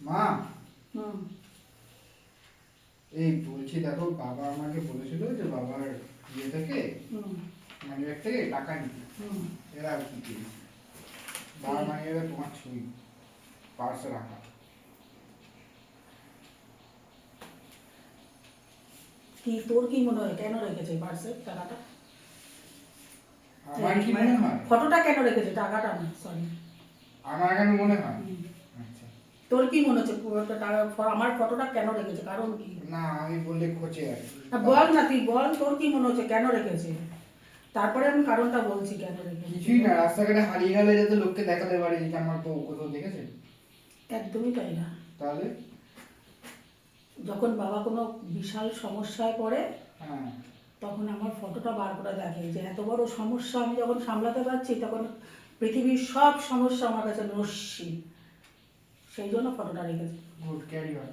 মা, হুম এই বলছি দেখো, বাবা আমাকে বলেছিল যে বাবার ইয়ে থেকে হুম মানিব্যাগ থেকে টাকা নিতে। হুম এরা আর কি পেয়েছে, বাবার মানিব্যাগে তোমার ছবি পার্সে রাখা। কি তোর কি মনে হয় কেন রেখেছে পার্সে টাকাটা? আমার কি মনে হয়? ফটোটা কেন রেখেছে, টাকাটা না, সরি। আমার কেন মনে হয়? আচ্ছা, তোর কি মনে হচ্ছে আমার ফটোটা কেন রেখেছে, কারণ কি? না আমি বললে খোঁচে আর কি। বল না, তুই বল তোর কি মনে হচ্ছে কেন রেখেছে, তারপরে আমি কারণটা বলছি কেন রেখেছে। কিছুই না, রাস্তাঘাটে হারিয়ে গেলে যাতে লোককে দেখাতে পারে যে আমার বউ কোথাও দেখেছে। একদমই তাই না। তাহলে যখন বাবা কোনো বিশাল সমস্যায় পড়ে হ্যাঁ, তখন আমার ফটোটা বার করে দেখে যে এত বড় সমস্যা আমি যখন সামলাতে পারছি, তখন পৃথিবীর সব সমস্যা আমার কাছে নস্যি, সেই জন্য ফটোটা রেখেছে। Good, carry on.